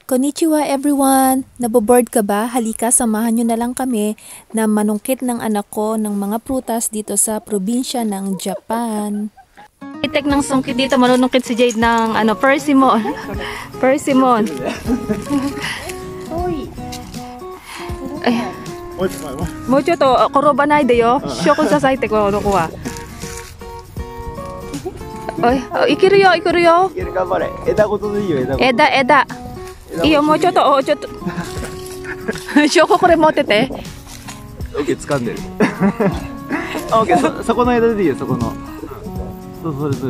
Konnichiwa everyone! Naboboard ka ba? Halika, samahan nyo na lang kami na manungkit ng anak ko ng mga prutas dito sa probinsya ng Japan. Itek ng sungkit dito, manunungkit si Jade ng persimmon. Persimmon. Ay. Mocho to, korobanai de yo. Shoko sasai te ko wa. Oy, ikiru yo, ikiru yo. Eda koto de iyo, eda. Eda. Iyo, moちょっと、ちょっと。証拠これ持ってて。オッケー、掴んでる。オッケー、そこの枝でいいよ、そこの。それ。そ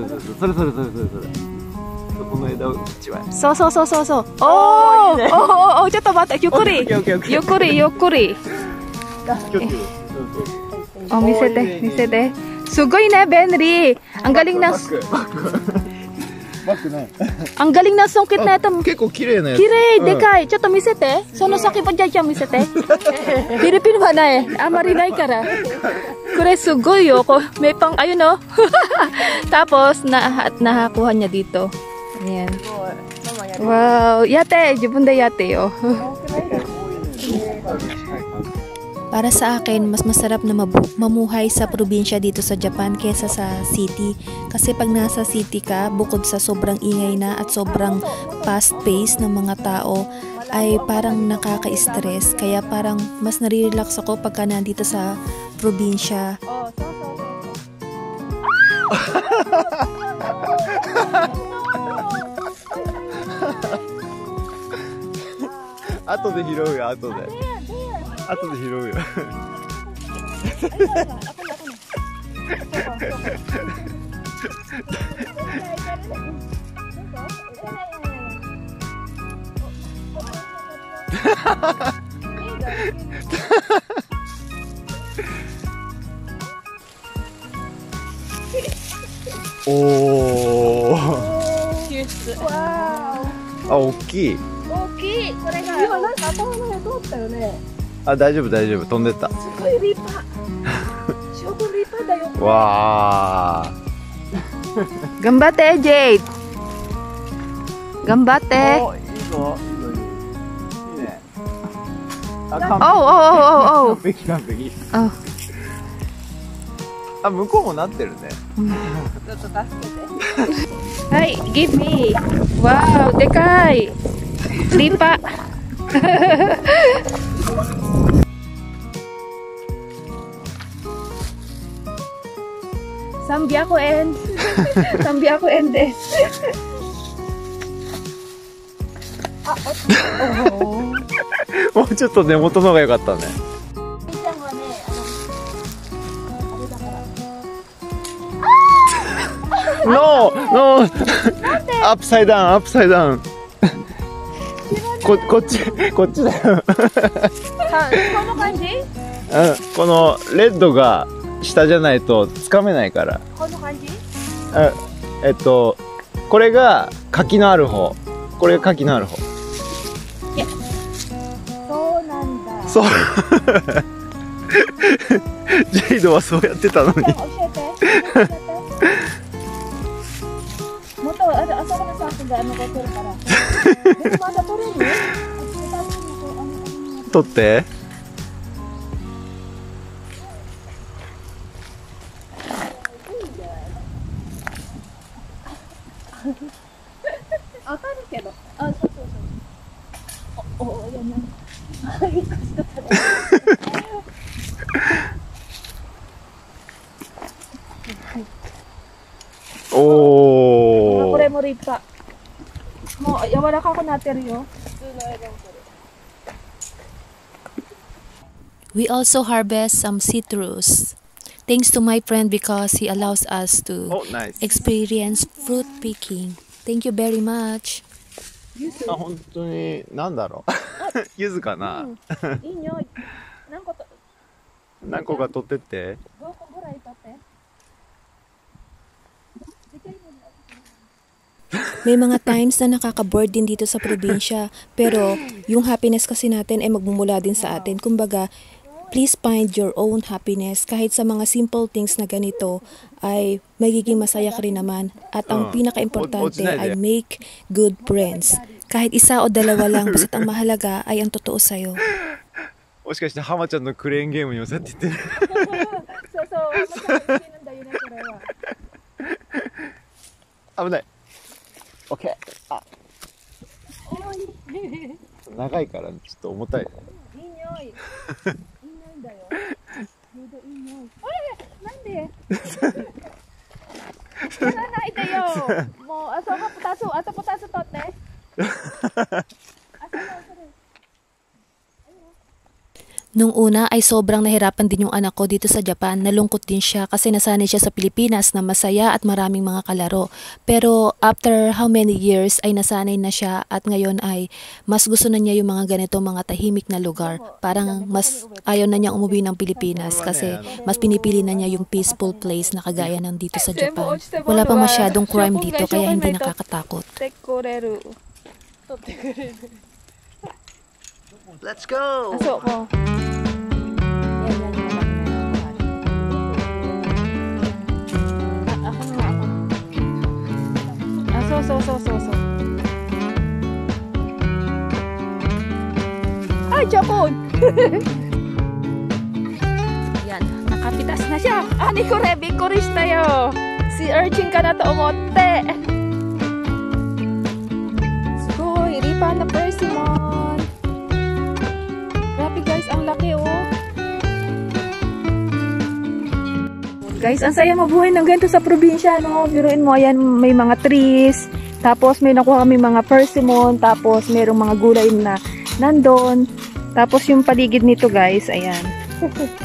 この枝を切っちまえ。そう。おー、ちょっと待って、ゆっくり。ゆっくり。お、見せて。すごいね、便利。Ang galing na. Ang galing na sungkit na ito. 結構綺麗なやつ。綺麗、でかい。ちょっと見せて。その先もじゃ見せて。ピリピリはない。あまりないから。これすごいよ. May pang, ayun o. Tapos, nakakuha niya dito. Ayan. Wow. Yate. Jibun de yate yo. Para sa akin, mas masarap na mamuhay sa probinsya dito sa Japan kesa sa city. Kasi pag nasa city ka, bukod sa sobrang ingay na at sobrang fast pace ng mga tao, ay parang nakaka-stress. Kaya parang mas nare-relax ako pagka nandito sa probinsya. Ato de拾うよ、後で拾うよ。おお。あ、大きい。これが今なんか頭の上通ったよね。あ、大丈夫、飛んでった。すごい立派。超立派だよ。わあ。頑張って、ジェイ。頑張って。いいぞ。いいね。おう。完璧。あ、向こうもなってるね。ちょっと助けて。はい、give me。わー、でかい。立派。300円。300円です。もうちょっと根元の方が良かったね。ノーアップサイダウン。こっちだよ。この感じ？このレッドが下じゃないとつかめないから。この感じ？これが柿のある方。これが柿のある方。そうなんだ。そう。ジェイドはそうやってたのに。教えて。もっとあそこのサーフが残ってるから。でもまだ取れる？取って。当たるけど。そう。いやなんか。びっくりした。おお。これも立派。もう柔らかくなってるよ。We also harvest some citrus. Thanks to my friend because he allows us to experience fruit picking. Thank you very much. あ、本当になんだろう。柚子かな。いい匂い。何個か取ってって。5個ぐらい取って。May mga times na nakaka-bored din dito sa probinsya, pero yung happiness kasi natin ay magmumula din sa atin. Kumbaga, please find your own happiness. Kahit sa mga simple things na ganito, ay magiging masaya ka rin naman. At ang pinaka-importante ay make good friends. Kahit isa o dalawa lang, basta't ang mahalaga ay ang totoo sa'yo. もしかしてハマちゃんのクレーンゲームにもそうやって言ってる。そうそう、ハマちゃんが好きなんだよね、これは。危ない。オッケー。あ、長いからちょっと重たい。いい匂い。いい匂いだよ。ちょうどいい匂い。なんでやらないでよ。もう、あそこ2つ、あと2つ取って。Nung una ay sobrang nahirapan din yung anak ko dito sa Japan. Nalungkot din siya kasi nasanay siya sa Pilipinas na masaya at maraming mga kalaro. Pero after how many years ay nasanay na siya at ngayon ay mas gusto na niya yung mga ganito, mga tahimik na lugar. Parang mas ayaw na niya umuwi ng Pilipinas kasi mas pinipili na niya yung peaceful place na kagaya ng dito sa Japan. Wala pa masyadong crime dito kaya hindi nakakatakot. Let's go! Pasok ko. Ako na ako. So. Ay, Japon! Yan, nakapitas na siya. Ani ko rebi ko rin tayo. Si urchin ka na to umote. Sugoi, ripa na persimmon. Grabe guys, ang laki oh. Guys, ang saya mabuhay ng ganito sa probinsya, no? Biruin mo, ayan, may mga trees, tapos may nakuha kami mga persimmon, tapos mayroong mga gulay na nandun. Tapos yung paligid nito guys, ayan.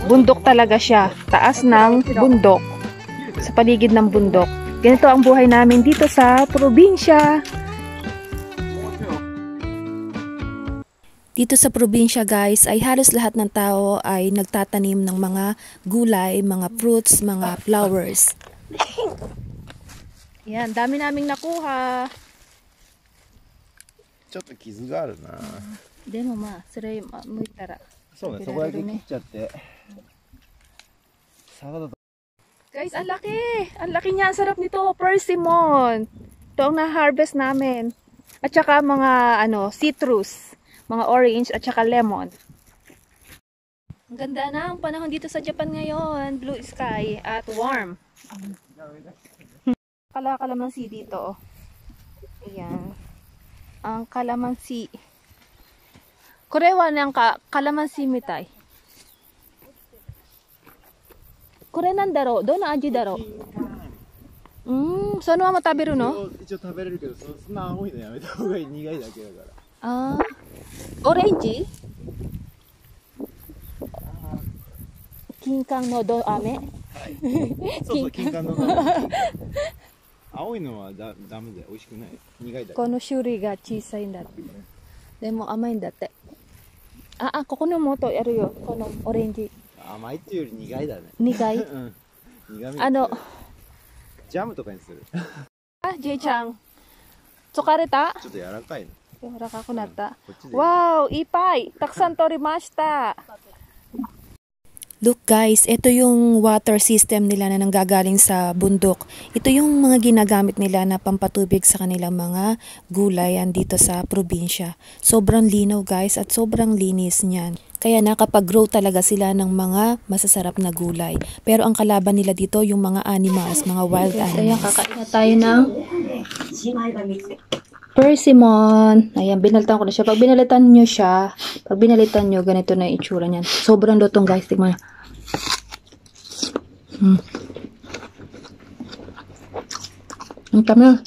Bundok talaga siya. Taas ng bundok. Sa paligid ng bundok. Ganito ang buhay namin dito sa probinsya. Dito sa probinsya guys ay halos lahat ng tao ay nagtatanim ng mga gulay, mga fruits, mga flowers. Yan, dami naming nakuha. ちょっと傷があるな。でもまあ、それ剥いたら。そうね、そこだけ切っちゃって。サラダ。Guys, ang laki! Ang laki niya, ang sarap nito, persimmon. Ito ang na-harvest namin. At saka mga citrus. Mga orange at saka lemon. Ang ganda na ang panahon dito sa Japan ngayon. Blue sky at warm. Kalamansi dito. Ayan. Ang kalamansi. Korewa ng kalamansi mitai. Kore nan daro? Do na aji daro? So ano ang matabiru no? 一応食べれるけど、そんな青いのやめた方がいい、苦いだけだから。Ah, orange? Kinkang no do ame? そうそう、金柑の青いのはダメで美味しくない。苦いだけ。この種類が小さいんだって。でも甘いんだって。ここのもっとやるよ。このオレンジ。甘いっていうより苦いだね。苦い？うん。苦味。ジャムとかにする。Jayちゃん。疲れた？ちょっと柔らかいの。柔らかくなった。Wow, ipay! Taksan torimashita! Look guys, ito yung water system nila na nanggagaling sa bundok. Ito yung mga ginagamit nila na pampatubig sa kanilang mga gulayan dito sa probinsya. Sobrang linaw guys at sobrang linis niyan. Kaya nakapag-grow talaga sila ng mga masasarap na gulay. Pero ang kalaban nila dito yung mga animals, mga wild animals. Kaya kakain na tayo ng persimmon. Ayan, binalitan ko na siya. Pag binalitan nyo, ganito na yung itsura niyan. Sobrang lutong guys. Tignan nyo. Ang kami.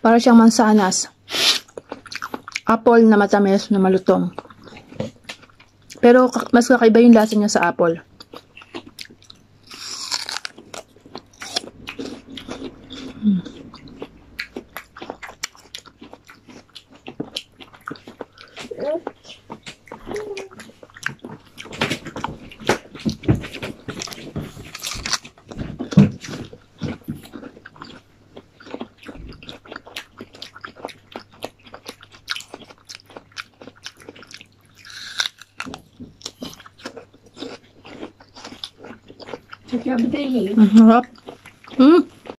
Para siyang mansanas. Apple na matamis na malutong. Pero mas kakaiba yung lasa niya sa apple. Sarap.